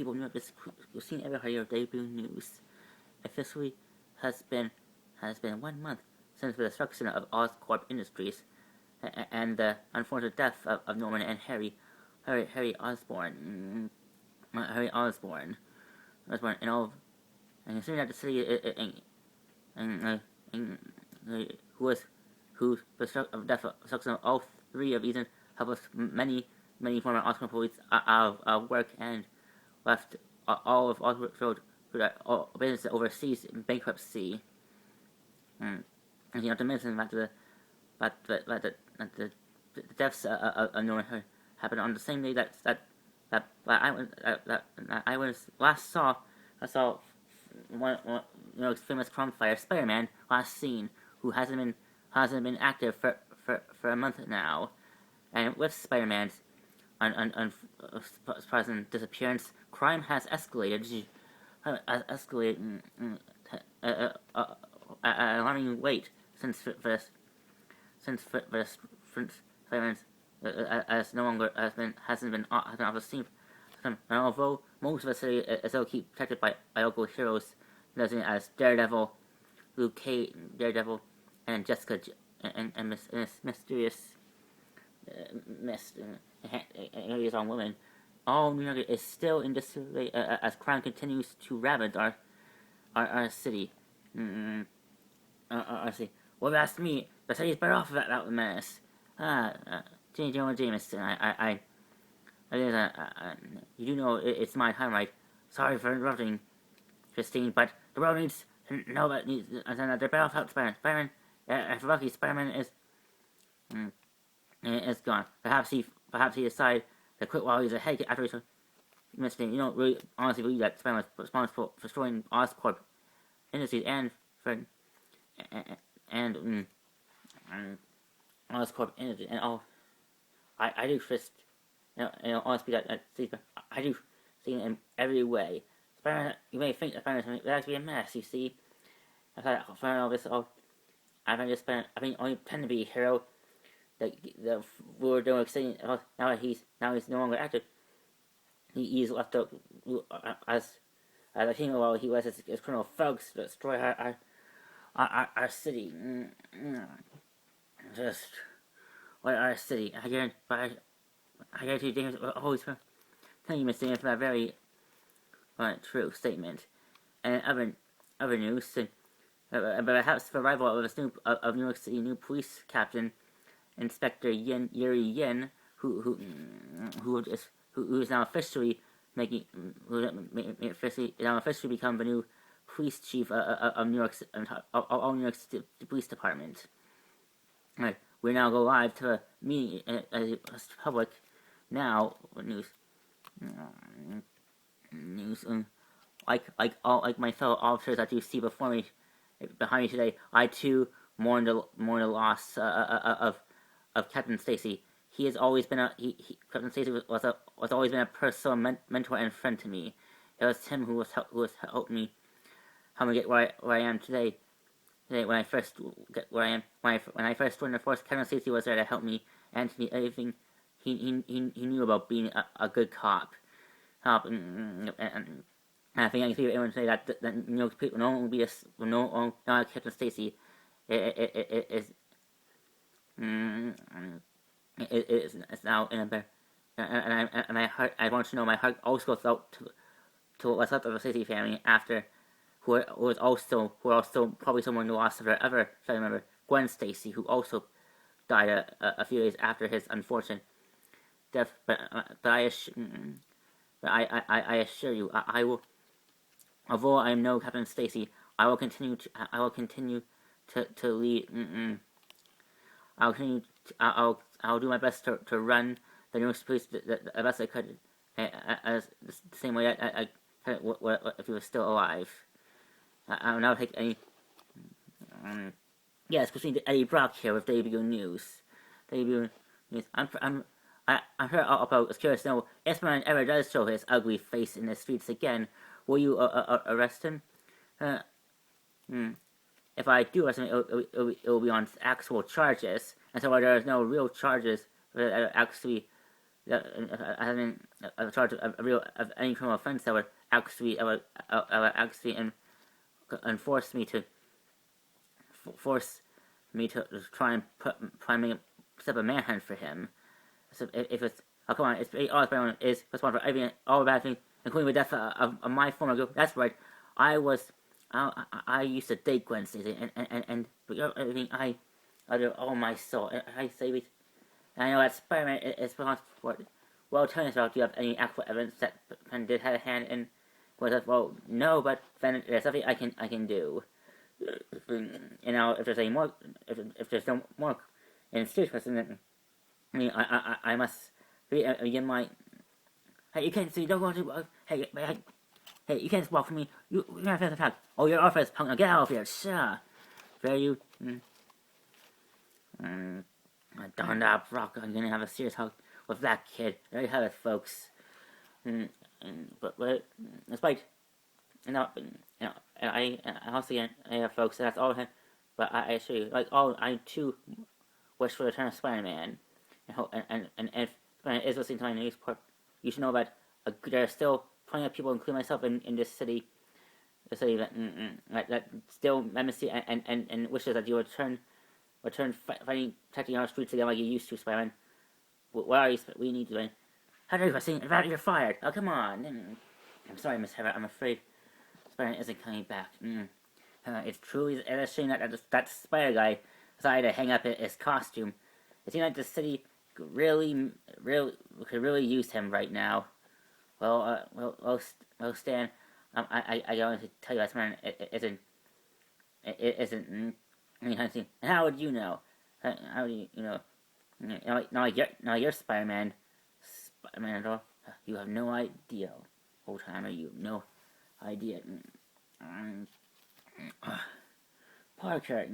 people know this. We've seen every heard your debut news. Officially, has been 1 month since the destruction of Oscorp Industries and the unfortunate death of Norman and Harry Osborn. Harry Osborn, and all, and considering that the city who the death of all three of Ethan helped many former Oscorp employees out of work and left all of Oscorp all business overseas in bankruptcy. And not to mention that the deaths of Norman happened on the same day that I saw one famous crime fighter, Spider-Man, last seen, who hasn't been active for a month now, and with Spider-Man's unsurprising disappearance, crime has escalated at an alarming rate since Spider-Man's as no longer hasn't been off the scene. And although most of the city is still keep protected by local heroes, as Daredevil, Luke Cage, and Jessica, and mysterious areas on women, all New York is still in disarray as crime continues to ravage our city. Our city. Well, that's me. The city's better off of that mess. J. Jonah Jameson, you do know it's my time, right? Sorry for interrupting, Christine, but the world needs to know that they're better off without Spider-Man. Spider-Man, if lucky, Spider-Man is gone. Perhaps he decided to quit while he's ahead after he's missing. You don't really honestly believe that Spider-Man was responsible for destroying Oscorp Industries and Oscorp Industries and all. I do, Chris. Honestly, I do see it in every way. Spider-Man, you may think that Spider-Man would actually be a mess. You see, I thought all this. I only pretend to be a hero. The we're doing exciting. Now that he's no longer active. He's left up as a king while he was his criminal thugs to destroy our city. Just what our city. I guarantee James will always thank you, Miss James, for that very true statement. And other news, but perhaps the arrival of New York City new police captain Inspector Yuri Yin, who is now officially become the new police chief of New York City Police Department. Right, we now go live to a meeting as public now news. Like my fellow officers that you see behind me today, I too mourn the loss of Captain Stacy. He has always been Captain Stacy was always been a personal mentor and friend to me. It was him who helped me get where I am today. When I first joined the force, Captain Stacy was there to help me and to me everything he knew about being a good cop. And I think I can see everyone say that people will know Captain Stacy is now in a better. And I want to know my heart also goes out to what's left of the Stacy family after who are also probably someone who lost of their other family member, Gwen Stacy, who also died a few days after his unfortunate death. But I assure you, I will. Although I am no Captain Stacy, I will continue to lead. I'll do my best to run the New York Police the best I could, as the same way I if he was still alive. I will now take any. Yes, proceeding to Eddie Brock here with debut news. I'm sure about curious to know if Spider-Man ever does show his ugly face in the streets again. Will you arrest him? If I do arrest him, it will be on actual charges, and so there is no real charges that actually I haven't charged of any criminal offense that would actually enforce me to force me to try and set up a manhunt for him. So if it's come on, it's all it's is responsible for everything, all bad things, including the death of my former group. That's right. I used to date Gwen Stacy, and everything I do all my soul. I say it. And I know that Spider-Man is responsible for it. Well, tell me about, do you have any actual evidence that Penn did have a hand in? Well, no, but then there's something I can do. You know, if there's any more, if there's no more in serious question, then I must begin my. Hey, you can't see. Don't go to. Hey, you can't walk from me. You're gonna face attack. Oh, you're off as punk. Now get out of here. Sure. There you. Darn that, Brock. I'm gonna have a serious talk with that kid. There you have it, folks. But despite, I also have folks. That's all. But I assure you, like all, I too wish for the return of Spider-Man. And if Spider-Man is listening to my news report, you should know that there are still plenty of people, including myself, in this city, that still miss you and wishes that you return fighting, protecting our streets again like you used to, Spider-Man. What are you? We need to. How dare you saying about you're fired? Oh, come on. I'm sorry, Miss Heather. I'm afraid Spider-Man isn't coming back. It's truly a shame that Spider guy decided to hang up his costume. It seems like the city could really use him right now. Well, Stan. I wanted to tell you that Spider-Man isn't any kind of thing. And how would you know? How do you know? Now you're Spider-Man. Spider-Man at all? You have no idea, old timer. You have no idea. Parker.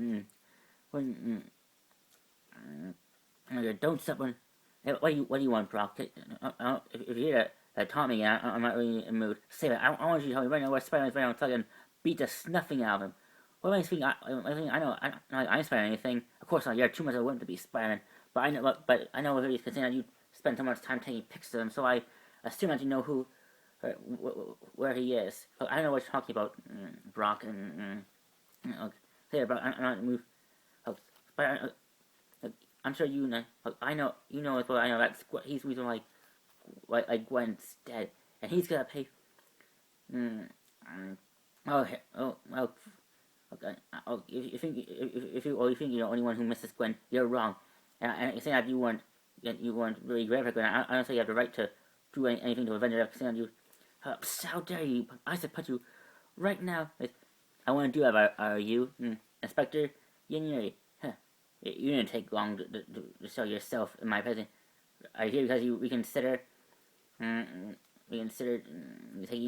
Don't step on. What do you want, Brock? If you're that Tommy, I'm not really in the mood. Say that. I want you to tell me right now where Spider-Man's right now so I can beat the snuffing out of him. What am I speaking? I know. I'm Spider-Man. Anything? Of course not. You're too much of a wimp to be Spider-Man. But I know he's concerned that you spend so much time taking pictures of him. So I assume that you know who, where he is. But I don't know what you're talking about, Brock. Say it, Brock. I'm not move. I'm sure you know. I know you know as well. I know that's he's reason like Gwen's dead, and he's gonna pay. Okay. Okay. You think you're the only one who misses Gwen, you're wrong. And saying that you weren't really great for Gwen, I don't think you have the right to do anything to avenge her. Saying that you, how dare you? I should put you right now. I want to do that. Are you, Inspector Yinri? You didn't take long to show yourself in my presence. Are you here because you reconsider taking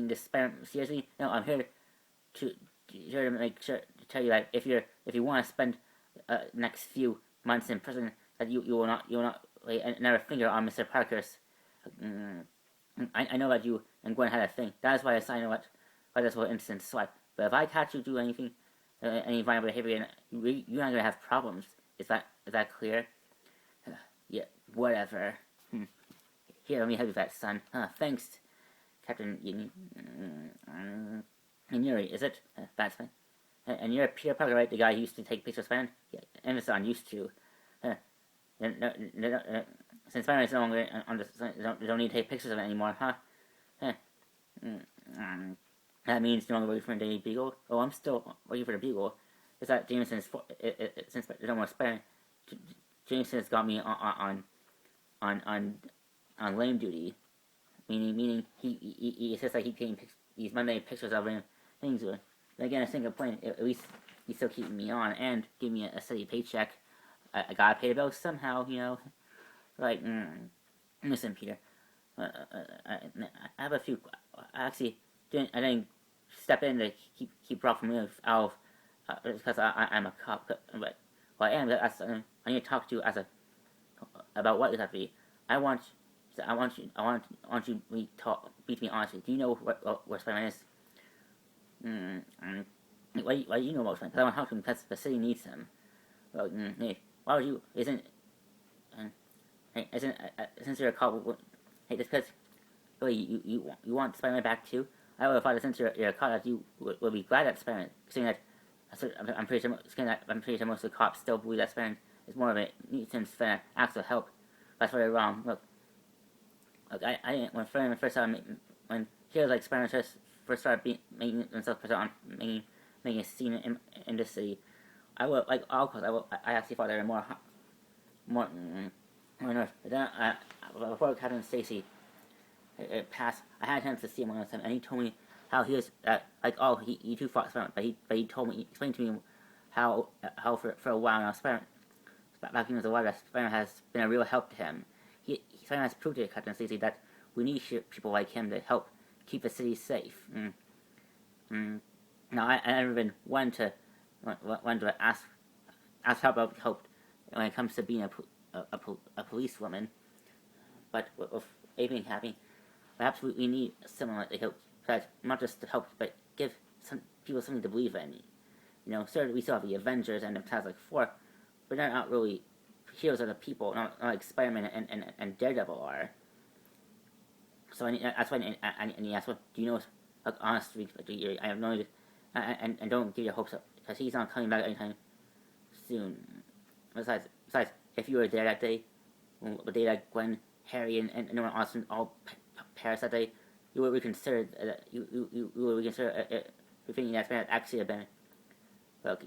this seriously? No, I'm here to make sure to tell you that if you want to spend next few months in prison, that you will not lay another finger on Mr. Parker's. I know that you and Gwen had a thing. That is why I signed what by this whole instance. So but if I catch you do anything, any violent behavior, you're not gonna have problems. Is that clear? Yeah, whatever. Here, let me help you with that, son. Thanks, Captain Yuri, is it? That's fine. And you're Peter Parker, right? The guy who used to take pictures of Spider-Man? Yeah, Amazon used to. Since Spider-Man is no longer on the... don't need to take pictures of it anymore, huh? That means no longer waiting for a Daily Beagle? Oh, I'm still waiting for the Beagle. Is that Jameson's... since there's no more Spider-Man, Jameson's got me on lame duty. Meaning he says like he taking these Monday pictures of him things. But again, I think a point. At least he's still keeping me on and giving me a steady paycheck. I gotta pay the bills somehow, you know. Like, listen, Peter. I have a few. I didn't step in to keep Brock from out because I'm a cop. But I am. I need to talk to you about what this have to be. I want you to be to me honestly. Do you know where Spider-Man is? Why do you know about Spider-Man? Because I want to talk to him because the city needs him. Well, hey, why would you? Hey, since you're a cop, hey, just because really you want Spider-Man back too, I would have thought that since you're a cop that you would be glad that Spider-Man, seeing that I'm pretty sure most of the cops still believe that Spider-Man is more of a nuisance than an actual help. That's very wrong. Look, I didn't when Spider-Man first started when heroes like Spider-Man first started making themselves present on making a scene in the city. I would like all cops. I actually thought they were more more north. But then before Captain Stacy it passed, I had a chance to see him one time, and he told me how he was like he too fought Spider-Man, but he told me he explained to me how for a while now Spider-Man back when he was alive, Spider-Man has been a real help to him. Spider-Man has proved to Captain Stacy that we need people like him to help keep the city safe. Now I never been one to ask help when it comes to being a policewoman, but with A being happy, perhaps we need someone like to help, not just to help, but give some people something to believe in. You know, sure, we still have the Avengers and the Fantastic Four, but they're not really heroes of the people, not like Spider-Man and Daredevil are. So that's why I need to ask, do you know, like, honestly, I have no idea, and don't give your hopes up, because he's not coming back anytime soon. Besides, if you were there that day, the day that Gwen, Harry, and Norman Austin all perished that day, you would reconsider you would reconsider thinking that Spider-Man actually have been like.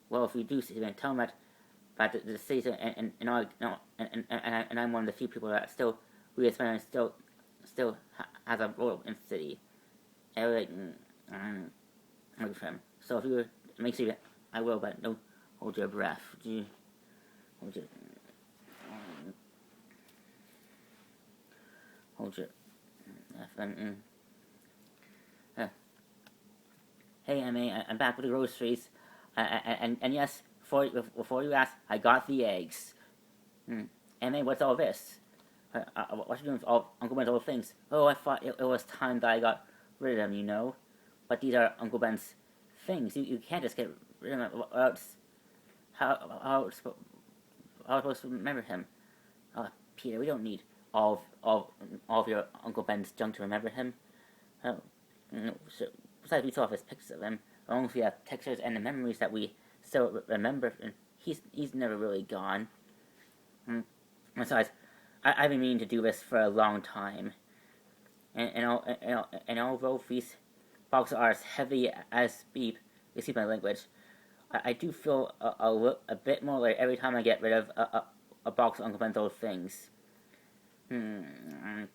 Well, if we do see them, tell them that the season and all, no, and I'm one of the few people that still really still has a role in the city. And I would like for him. So if you were make sure I will, but don't hold your breath. Hold your Hey, I'm back with the groceries. And yes, before you ask, I got the eggs. Emma, what's all this? What you doing with Uncle Ben's old things? Oh, I thought it was time that I got rid of them, you know. But these are Uncle Ben's things. You can't just get rid of them. How am I supposed to remember him? Peter, we don't need all of your Uncle Ben's junk to remember him. So, besides, we still have his pictures of him. As long as we have pictures and the memories that we still remember, and he's never really gone. Besides, I've been meaning to do this for a long time. And although these boxes are as heavy as beep, you see my language, I do feel a bit more like every time I get rid of a box of Uncle Ben's old things. I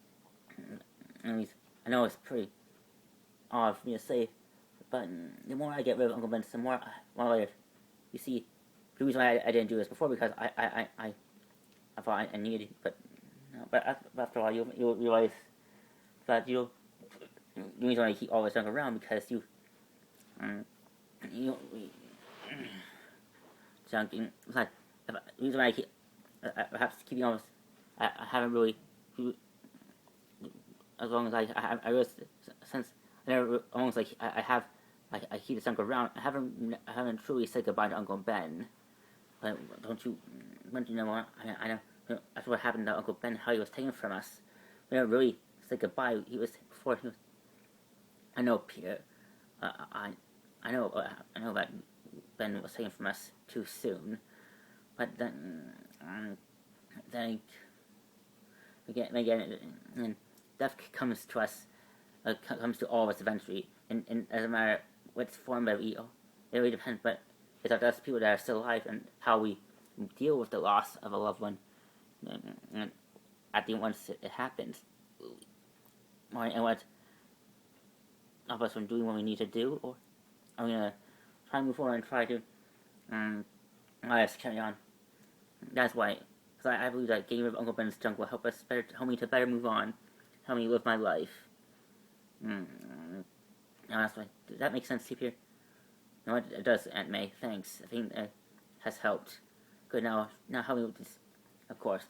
know it's pretty odd for me to say, but the more I get rid of Uncle Ben's, the more later. You see, the reason why I didn't do this before because I thought I needed, but after a while you'll realize that the reason why I keep all this junk around because junking. Like the reason why I keep perhaps keeping all this, I haven't really as long as I realized since I never almost like I have. I keep this junk around. I haven't truly said goodbye to Uncle Ben. But don't you know what? I know that's what happened to Uncle Ben. How he was taken from us. We never really said goodbye. He was before he was. I know, Peter. I know that Ben was taken from us too soon. But then again, and death comes to us. Comes to all of us eventually. And as a matter which form of evil, it really depends. But it's up to us people that are still alive and how we deal with the loss of a loved one. And at the once it happens, and what of us from doing what we need to do, or are we gonna try to move forward and try to let us carry on? That's why, because I believe that getting rid of Uncle Ben's junk will help me to better move on, help me live my life. That's why. Does that make sense to you, Peter? No, it does, Aunt May. Thanks. I think that has helped. Good. Now help me with this. Of course.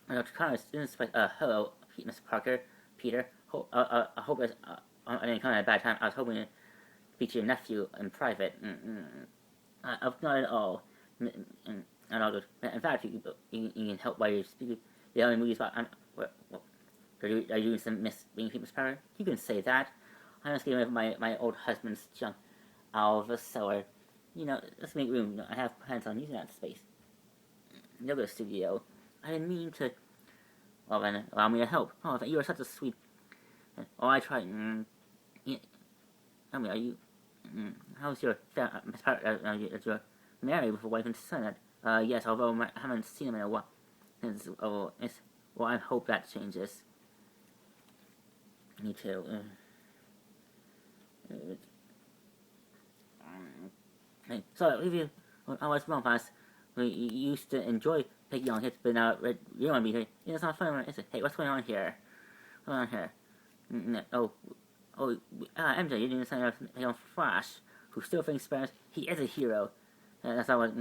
Dr. Connors, hello, Mr. Parker, Peter. I hope I didn't come at a bad time. I was hoping to speak to your nephew in private. Not at all. Not all good. In fact, you can help by your speaking. The only movies about are you doing some being people's power? You can say that. I'm just getting rid of my old husband's junk out of the cellar. Let's make room. I have plans on using that space. Yoga studio. I didn't mean to. Well, then allow me to help. Oh, you are such a sweet. Oh, I tried. Tell me, are you? How's your your married with a wife and son? Yes, although I haven't seen him in a while. Well, I hope that changes. Me too. So, if you, I was wrong, past. We used to enjoy picking on hits, but now you don't want to be here. It's not fun, is it? Hey, what's going on here? What's going on here? MJ, you're doing something on Flash, who still thinks Spanish. He is a hero. That's not what.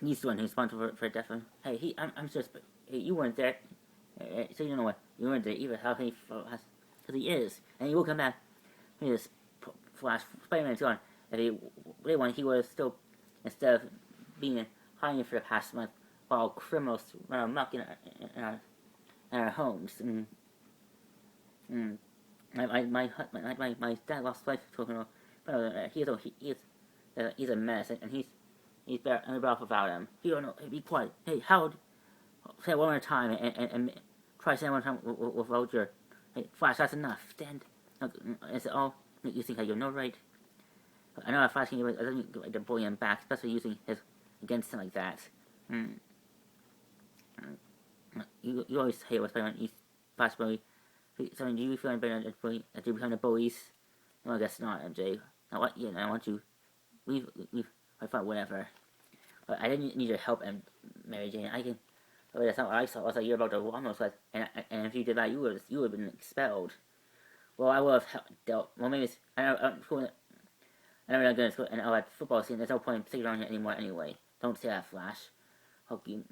He's the one who's responsible for death. Hey, I'm just. Hey, you weren't there, so you don't know what. You weren't there either. How can he? Because he is, and he will come back. He just Flash. Spider-Man's gone. If he really wanted, he would have still, instead of being hiding for the past month, while criminals run amok in our homes. My dad lost life talking about. He's a mess, and he's better off without him. You don't know. Be quiet. Hey, Howard, say it one more time and try saying one time without your. Hey, Flash, that's enough. Stand. Is it all? You think I have no right? I know Flash can doesn't like to bully him back, especially using his against him like that. You always hate what's going on. You possibly. So, do you feel better after becoming the bullies? Well, I guess not, MJ. Now, what? Yeah, I want you. I thought whatever. But I didn't need your help, and Mary Jane. I can. That's not what I saw. I thought you were about to almost like, and if you did that, you would have been expelled. Well, I would have dealt. Well, maybe it's, I know. I know we're not going to school, and at football scene, there's no point in sticking around here anymore anyway. Don't say that, Flash. Hope you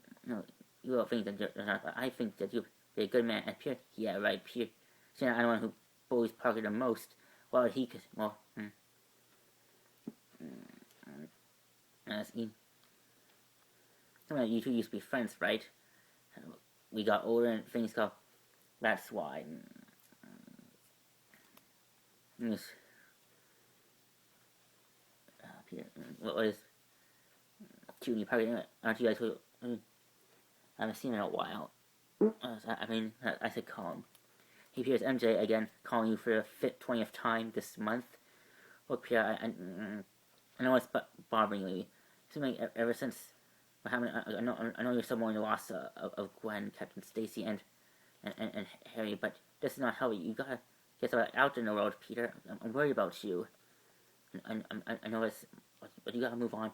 don't think that you're not. I think that you'd be a good man. And Pierre, yeah, right, Pierre. See, I'm the one who bullies Parker the most. Well, he could. Well, some of you two used to be friends, right? We got older and things got. That's why. Peter, what was Cutie Parker? Aren't you guys? I haven't seen him in a while. I said call him. Hey, Pierce, MJ again, calling you for the 20th time this month. Look, Pierre, I know it's bothering you. It seems like ever since I know you're still mourning the loss of Gwen, Captain Stacy, and Harry, but this is not how you gotta get out in the world, Peter. I'm worried about you. I know this, but you gotta move on.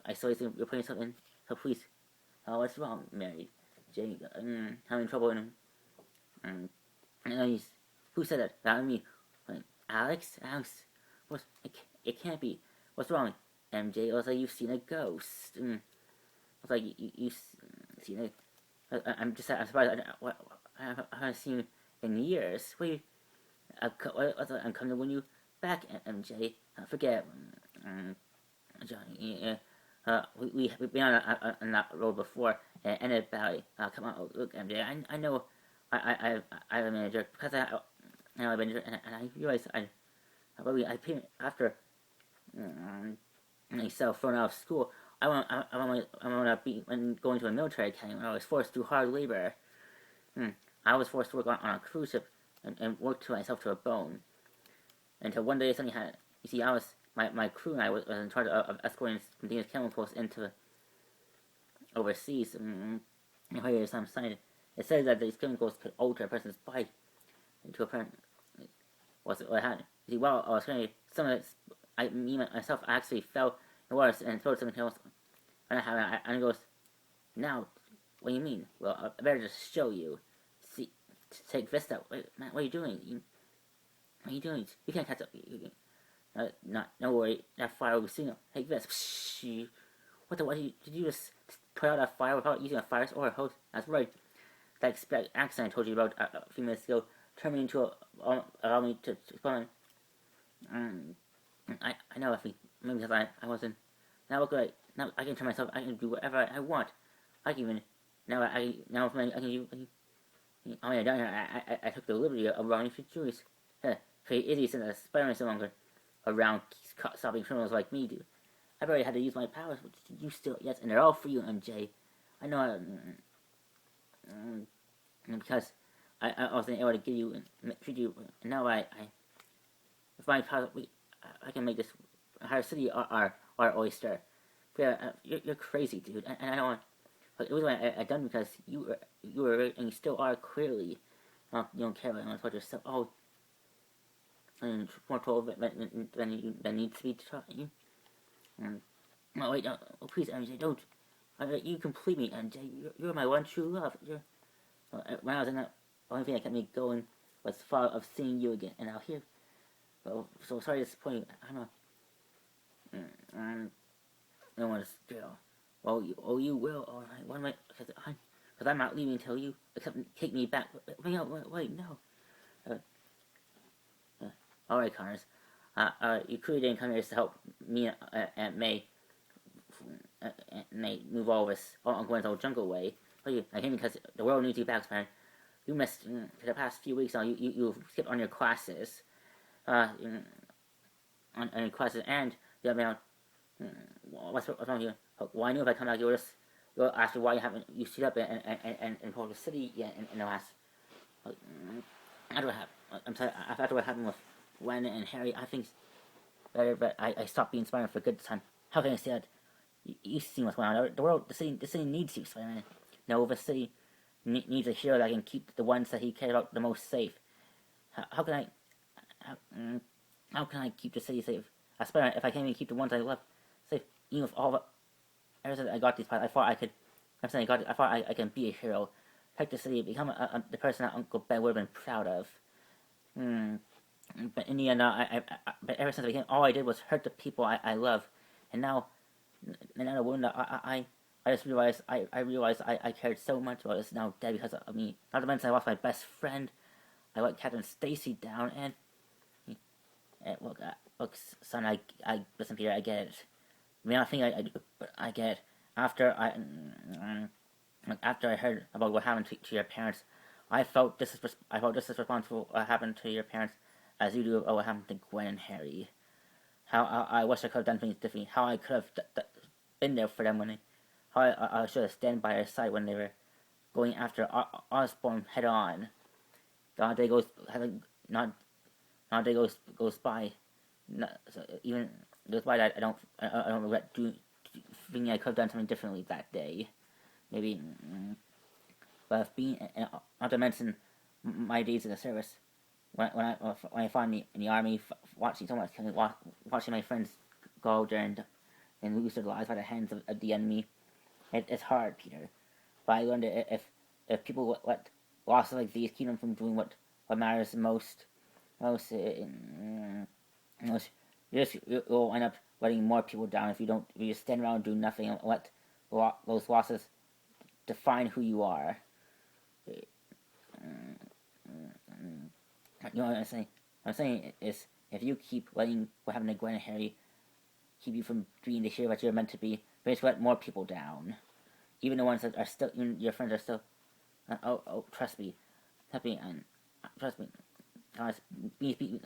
I saw you're putting something, so please. Oh, what's wrong, Mary? Jane, having trouble in. Who said that? That was me. Like, Alex? It can't be. What's wrong? MJ, it was like you've seen a ghost. It was like you've seen a. I'm surprised. I haven't seen you in years. I'm coming to win you back, MJ. Forget, Johnny. We've been on that road before and ended badly. Come on, look, MJ. I know. I'm a manager because I know I've been and I realized I paid after myself thrown out of school. I want to be when going to a military academy when I was forced to do hard labor. I was forced to work on a cruise ship and work to myself to a bone. Until one day something had. You see, I was my crew and I was in charge of escorting containers chemicals into overseas. Here's some sign. It says that these chemicals could alter a person's body into a person. What's it? What happened? You see, while I was trying some of it, myself, I actually fell in the water and threw something else. And he goes, now, what do you mean? Well, I better just show you. See, take this out. Wait, man, what are you doing? What are you doing? You can't catch up. No worry. That fire will be soon. Take this. What did you just put out that fire without using a fire or a hose? That's right. That accident I told you about a few minutes ago turned me into allow me to spawn. I know if we maybe because I wasn't now look like now I can turn myself I can do whatever I want. I can even now if I can do oh yeah down here I took the liberty of running for juries. For idiots in the Spider-Man no longer around stopping criminals like me do. I've already had to use my powers, but you still yes, and they're all for you, MJ. I know because I wasn't able to give you and treat you, and now I with my powers I can make this entire city our oyster. Yeah, you're crazy, dude, and I don't want. But it was what I done because you were and you still are clearly. You don't care about what yourself. Oh, and more told than needs to be taught you. No, wait, no, oh, please, MJ, don't. You complete me, MJ. You're my one true love. When I was in that, the only thing that kept me going was the thought of seeing you again. And now here, well, so sorry to disappoint you. I don't know. No one is girl. Well, you will. All right. What am I? Because I'm not leaving until you take me back. Wait, no. All right, Connors. You clearly didn't come here to help me and May. May move all this on Gwen's old jungle way. But I came because the world needs you back, man. You missed for the past few weeks now. You skipped on your classes, on your classes, and the other man. What's wrong with you? Well, I knew if I come back, you'll ask me why you stood up and told the city in the last. After what happened, I'm sorry. After what happened with Gwen and Harry, I think better, but I stopped being Spider-Man for a good time. How can I say that? You see what's going on. The world, the city needs you, Spider-Man. No, the city needs a hero that can keep the ones that he cares about the most safe. How can I keep the city safe? As Spider-Man, if I can't even keep the ones I love safe, even with all the ever since I got these powers, I thought I could. I thought I can be a hero, protect the city, become the person that Uncle Ben would have been proud of. But in the end, but ever since I became, all I did was hurt the people I love, and now the woman that I just realized I cared so much about is now dead because of me. Not to mention I lost my best friend. I let Captain Stacy down, and look, son, listen, Peter, I get it. I mean, I think I do, but I get it. After I heard about what happened to your parents, I felt just as responsible what happened to your parents as you do of what happened to Gwen and Harry. How I wish I could have done things differently. How I could have been there for them how I should have stand by their side when they were going after Osborn head on. Not a day goes by. Even goes by that I don't regret thinking I could have done something differently that day. Maybe, but being not to mention my days in the service. When I found me in the army, watching my friends go out there and lose their lives by the hands of the enemy, it's hard, Peter. But I learned that if people let losses like these keep them from doing what matters most, you'll end up letting more people down if you just stand around and do nothing and let those losses define who you are. You know what I'm saying? What I'm saying is, if you keep letting what happened to Gwen and Harry keep you from being the hero that you're meant to be, you're going to let more people down. Even the ones that are still, even your friends are still. Trust me, trust me. Being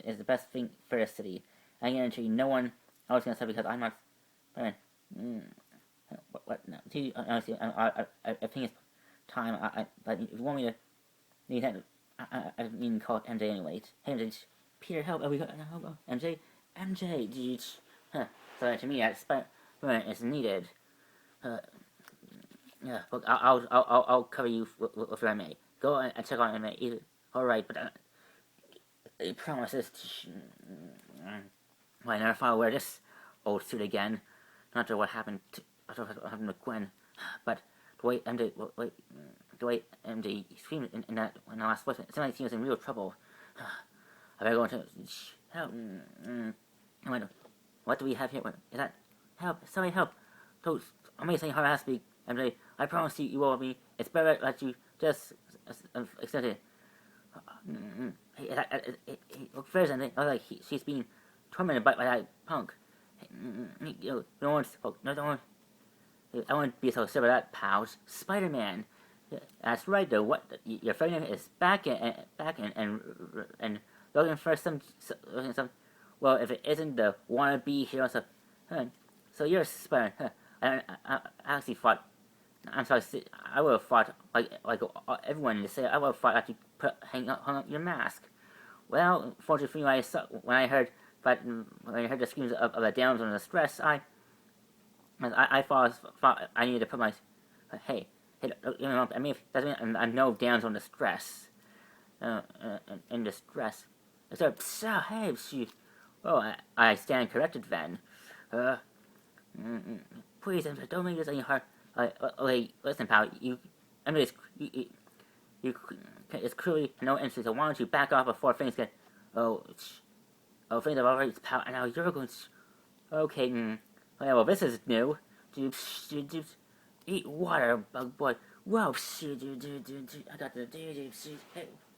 is the best thing for the city. I guarantee you, no one else is going to say because I'm not. Man, what? No. See, honestly, I think it's time. But if you want me to, you have. I mean, call it MJ anyway. Hey, MJ, Peter, help! We got help! MJ, dude. So to me, that Spider-Man is needed. Yeah, look, I'll cover you with your MA. Go and check on MA. All right, but I promise this. I never thought I'd wear this old suit again. Not sure what happened to Gwen, but the way MJ screamed in the last voice, it sounded like he was in real trouble. I better go into help. What do we have here? Is that help? Somebody help! Don't. Amazing how it has to be, MJ. I promise you will me. It's better that you just accept it. Look, first, and I was like, she's being tormented by that punk. No one's. Oh, no, don't. I wouldn't be so silly about that, pals. Spider-Man. That's right, though. What your friend is back and looking for some. Well, if it isn't the wannabe hero, so you're Spider-Man. I actually thought. I'm sorry. I would have thought like everyone to say. I would have thought after you hung up your mask. Well, fortunately, when I heard the screams of the damsel in distress, I thought I needed to put my hey, I mean, doesn't mean I'm no damsel in distress, in distress. So, hey, she, well, I stand corrected then. Please, don't make this any hard. Wait, listen, pal. I mean, it's clearly no interest. So why don't you back off before things get, things have already, pal. Now you're going. Okay. Well, this is new. Eat water, bug boy. Whoa, I got the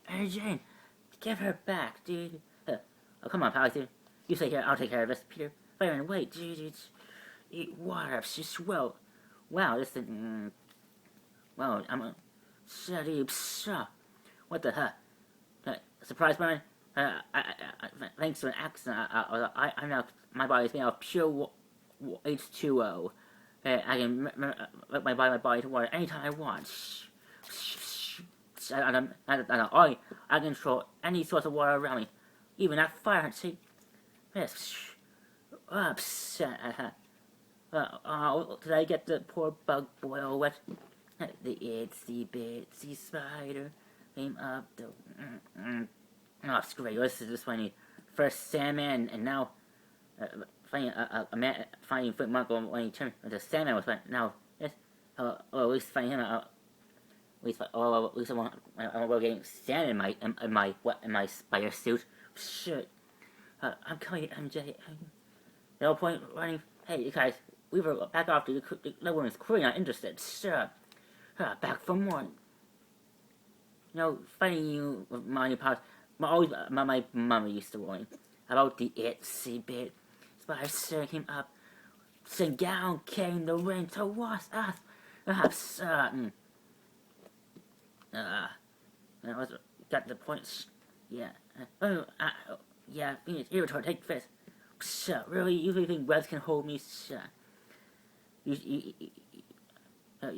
Hey, Jane, give her back, dude. Oh, come on, pal. You stay here. I'll take care of this, Peter. Fireman, wait, dude. Eat water, well. Wow, this is. Well, I'm a. What the heck? Surprise, Brian. Thanks to an accident, I'm now. My body's made of pure H2O. I can let my body to water anytime I want. I control any source of water around me, even that fire. See, yes. Did I get the poor bug boy all wet? The itsy bitsy spider came up the. Oh, screw it. This is just when he first Sandman, and now finding Foot Marco when he turned into Sandman was fun. Now, yes, at least finding him out. At least I won't getting sand in my spider suit. Shit. I'm coming, MJ. No point running. Hey, you guys, we were back off. No one's clearly not interested. Sure. Back for more. Fighting you with Monty Pops. My mama used to warn about the itsy bit. Spider Sir came up, sing down came the rain towards us. Certain. That was got the point. Yeah. Yeah. Phoenix, irritated. Take this. Really, you really think Webs can hold me? You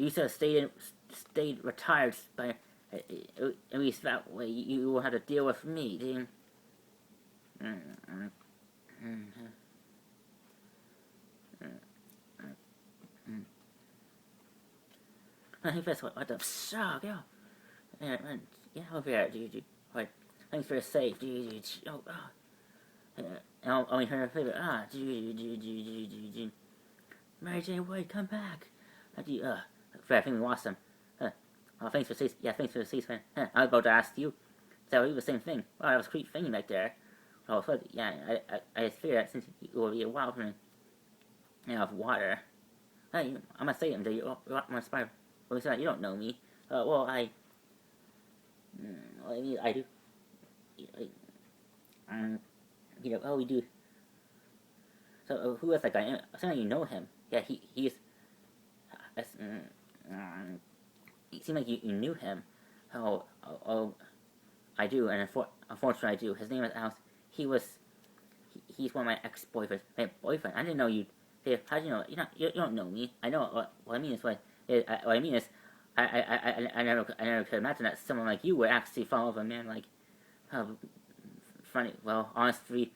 should have stayed retired, but at least that way you won't have to deal with me, dude. I think that's what the fuck, yeah. Yeah, over here, dude. Right. Thanks for the save, dude. I'll only hear her favorite. Dude. Mary Jane White, come back. I think we lost him. Thanks for the ceasefire. I was about to ask you. So it was the same thing. Well, I was creep thinking back there. Oh, so, yeah, I just figured that since it will be a while for me. Of water. Hey, I'm gonna say it, you're my spider. Well, you don't know me. Well, I do. We do. So, who is that guy? Somehow you know him. Yeah, he's. It seemed like you knew him. I do, and unfortunately I do. His name is Alex. He's one of my ex-boyfriends. My boyfriend. I didn't know you. Hey, how do you know? You don't know me. I know what I mean is I never could imagine that someone like you would actually fall over a man like. Funny. Well, honestly,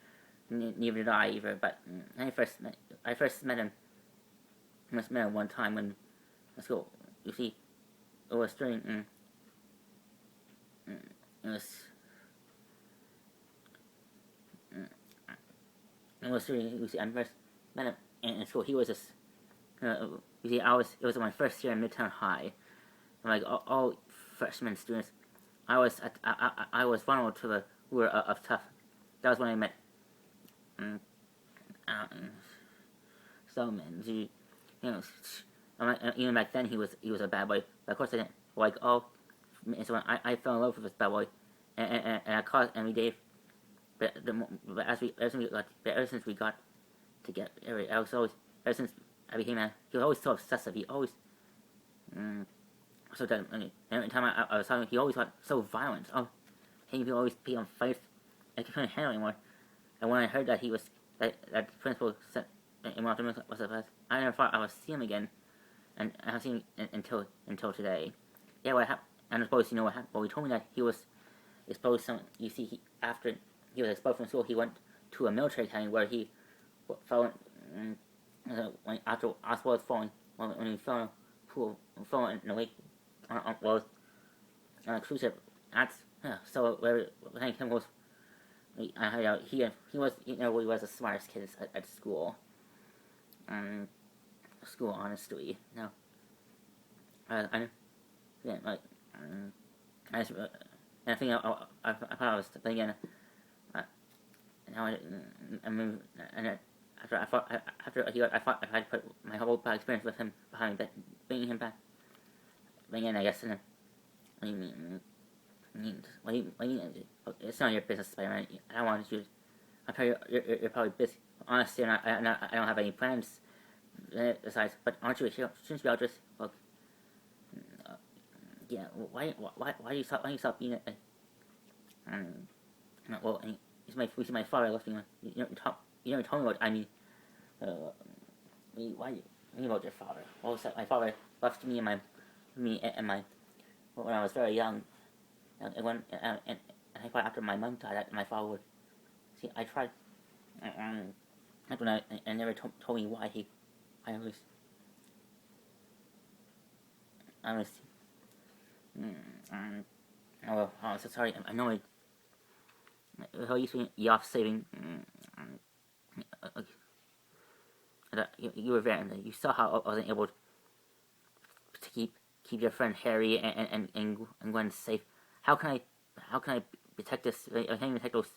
neither did I either. But I first met him. I must met him one time when. Let's go. You see, it was during. It was during. You see, I first met him in school. He was just. You see, it was my first year in Midtown High. And like all freshman students, I was vulnerable to the lure of tough. That was when I met. Spellman. Even back then he was a bad boy. But of course I didn't like. So when I fell in love with this bad boy, and we gave but ever since we got together, I was always ever since I became a he was always so obsessive. He always so that every time I was talking, he always got so violent. Oh, he always be on fights. I couldn't handle anymore. And when I heard that that the principal said in one of the was a I never thought I would see him again, and I haven't seen him until today. Yeah, what happened? And I suppose you know what happened. Well, he told me that he was exposed. You see, after he was exposed from school, he went to a military academy where he fell after Oswald falling when he fell in the lake on a cruise ship. That's so where Hank was. He was he was the smartest kid at school. School honestly. No, I yeah like I just, and I think I thought I was thinking. Now I mean, and after I thought I had to put my whole bad experience with him behind that, bringing him back. Again, I guess. It's not your business, Spider-Man. I wanted you. I'm sure you're probably busy. Honestly, I don't have any plans besides. But aren't you here? Shouldn't you all just look? Yeah. Why do you stop? Why do you stop being a? Well, we see my father left me. You never told me what I mean. Why? Me about your father? Well, my father left me and my when I was very young. And I thought after my mom died, my father would see. I tried. When I never told me why he. I was. Oh, I'm so sorry. I know it. How you saying you off saving? You were there, and you saw how I wasn't able to keep your friend Harry and Gwen safe. How can I protect this? I can't even protect those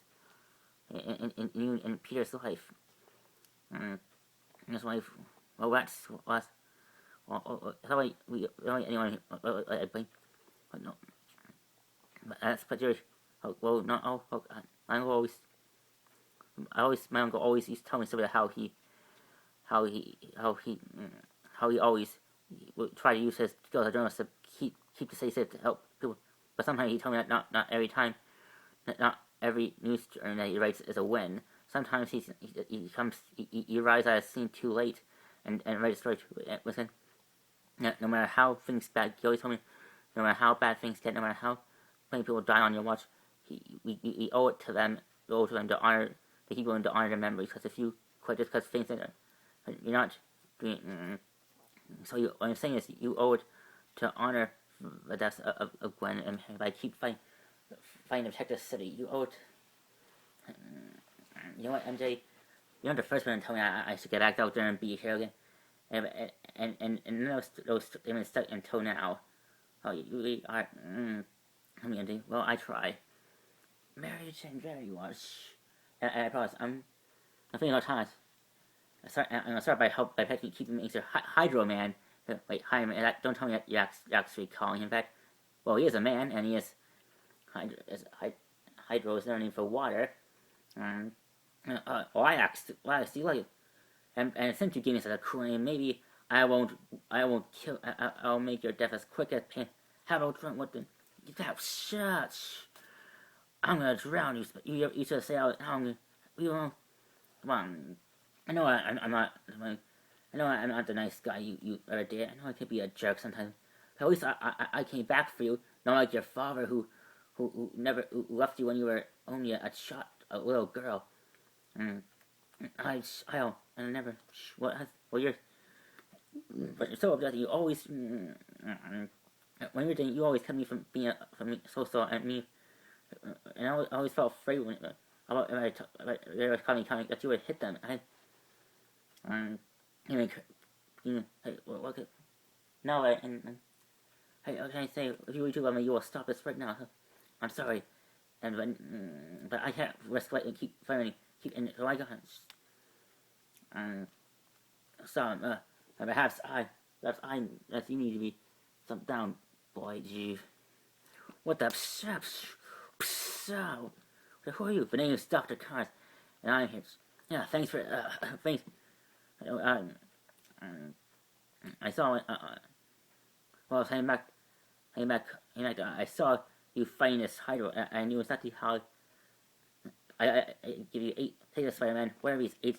in Peter's life. His wife. Well, that's how anyone I blame. But no, but you're. Well, not all. My uncle always used to tell me something about how he always would try to use his skills as a journalist to keep the city safe to help people. But sometimes he told me that not every time, not every news story that he writes is a win. Sometimes he arrives at a scene too late and writes a story within. No matter how things bad, he always told me, no matter how bad things get, no matter how many people die on your watch, we owe it to them. We owe it to them to honor, to keep going to honor their memories. Because if you quit just because things that you're not doing, so what I'm saying is you owe it to honor the deaths of Gwen and by keep fighting to protect the city. You owe it. You know what, MJ? You're not the first one to tell me I should get back out there and be here again. And those statements stuck until now. Oh, you really are. MJ. Well, I try. Very much. And I promise, I'm thinking about Thomas. I'm gonna start by keeping Mr. Hydro Man. Wait, Hydro Man. Don't tell me that you're actually calling him back. Well, he is a man, and he is Hydro is their name for water. I asked, do you like it? And since you gave me such a cool name, maybe I won't kill. I'll make your death as quick as pain. How about drunk? What the? Shut. I'm gonna drown you. You should say I'm gonna. Come on. I know I'm not. I know I'm not the nice guy you ever did. I know I can be a jerk sometimes. But at least I came back for you. Not like your father who never left you when you were only a little girl. I never. Well, you're. But you're so upset. You always. When you're doing, you always kept me from being so at me. And I always felt afraid when about they were coming that you would hit them. Hey, what could, no, hey, what can I say? If you really do love me, you will stop this right now. I'm sorry, but I can't risk letting keep fighting. So I got so perhaps you need to be some down, boy. Gee, what the? Who are you? The name is Dr. Cars, and I'm here. Yeah, thanks for, thanks. I saw, well, I was hanging back, I saw you fighting this Hydro, and I knew exactly how, I give you 8, take this Spider-Man, whatever these 8,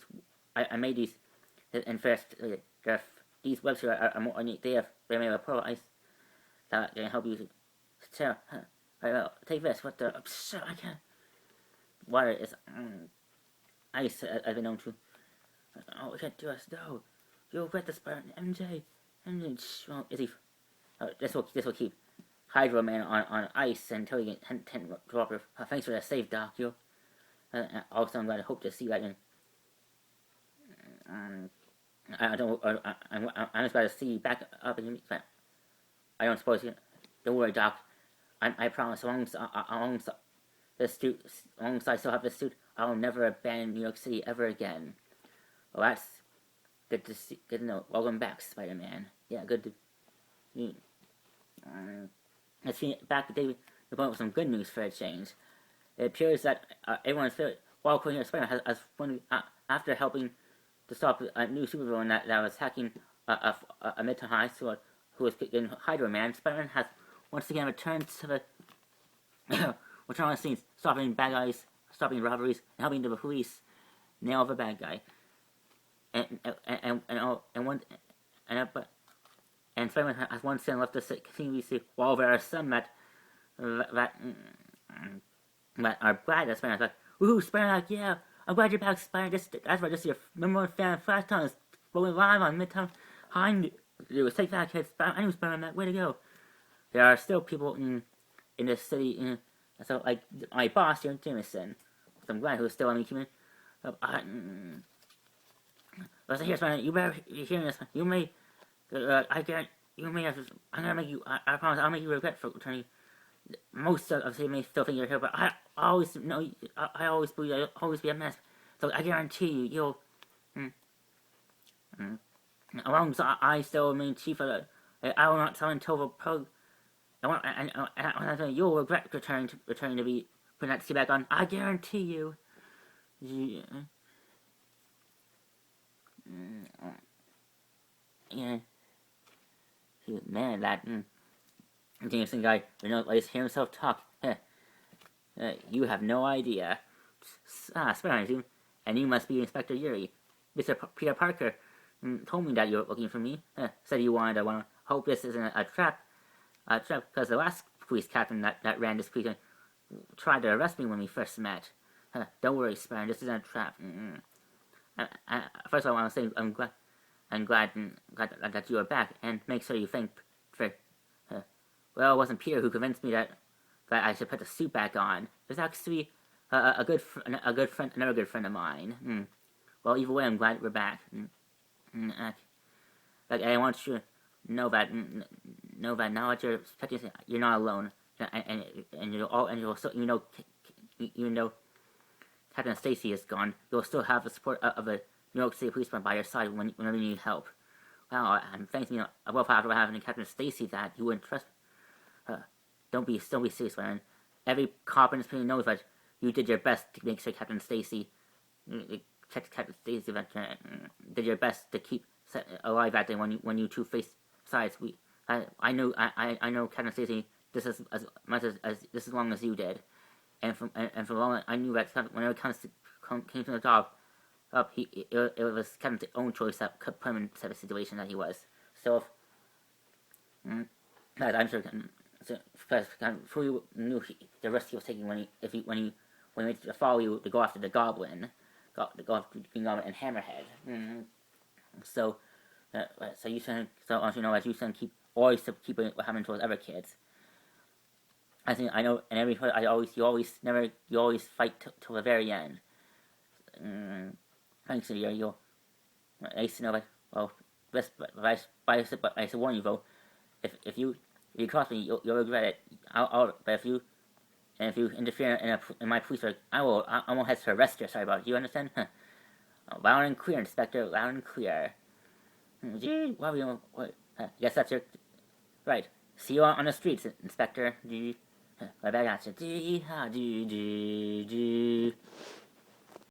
I made these, and first, these websites are more, they have a pro ice that can help you, so, take this, what the, I can't, water is, ice, I've been known to, oh, we can't do us, no, you'll get the Spider-Man, MJ, well, is he, this will keep Hydro Man on ice until you get 10 dropper. Thanks for the save, Doc. You. Also, I'm glad to hope to see that in. I don't. I'm just glad to see you back up in. I don't suppose you. Don't worry, Doc. I promise. Alongside this suit, alongside still have this suit, I'll never abandon New York City ever again. Well, that's good to see. Good to know. Welcome back, Spider-Man. Yeah, good to. Let's see, back today, we're going with some good news for a change. It appears that everyone's favorite Queen of Spider-Man has after helping to stop a new supervillain that was hacking a Midtown High School who was getting Hydro Man. Spider-Man has once again returned to the return on the scenes, stopping bad guys, stopping robberies, and helping the police nail the bad guy. And Spider-Man has once again left us continuously while there are some that are glad that Spider-Man's like, woohoo, Spider-Man, like, yeah, I'm glad you're back, Spider-Man. That's right, just your number one fan, Flash Time is rolling live on Midtown High. It was take that, kids. I knew Spider-Man, way to go. There are still people in the city, so like my boss here in Jameson, I'm glad who's still on me, human. Listen here, Spider-Man, you better be hearing this. You may. I can't. You may have. I'm gonna make you. I promise. I'll make you regret for returning. Most of you may still think you're here, but I always know. I always believe you'll always be a mess. So I guarantee you, you'll. Alongside, I still remain chief of the. I will not tell until the pro. You'll regret returning to be putting that C back on. I guarantee you. Yeah. Man, that Jameson guy, let's hear himself talk. You have no idea. Spider-Man, and you must be Inspector Yuri. Mr. Peter Parker told me that you were looking for me. Said you wanted to hope this isn't a trap. Because the last police captain that ran this police tried to arrest me when we first met. Don't worry, Spider-Man, this isn't a trap. First of all, I want to say I'm glad that you are back, and make sure you thank for. Well, it wasn't Peter who convinced me that I should put the suit back on. It was actually another good friend of mine. Well, either way, I'm glad we're back. I want you to know that now that you're not alone, and you'll still, even though Captain Stacy is gone, you'll still have the support of the New York City Police Department by your side whenever you need help. Well, and thanks, well, after having Captain Stacy that you wouldn't trust. Don't be serious, man. Every cop in this community knows that you did your best to make sure Captain Stacy did your best to keep alive that day when you two faced sides. I know Captain Stacy just as much as just as long as you did, and from long I knew that whenever it came to the job. It was Captain's own choice that put him in the situation that he was. So, I'm sure Fury knew the risk he was taking when he went to follow you to go after the Goblin, to go after Green Goblin and Hammerhead. So you shouldn't. So I want you to know that you shouldn't keep what happened to those other kids. I know, and every you always fight till the very end. Thanks to you, nice to know that. Well, I should warn you though. If you cross me, you'll regret it. But if you interfere in my police work, I won't hesitate to arrest you. Sorry about it. You understand? Loud and clear, Inspector. Loud and clear. Gee, what? Guess that's your right. See you on the streets, Inspector. Gee. Right back at you. Do, do, do, do.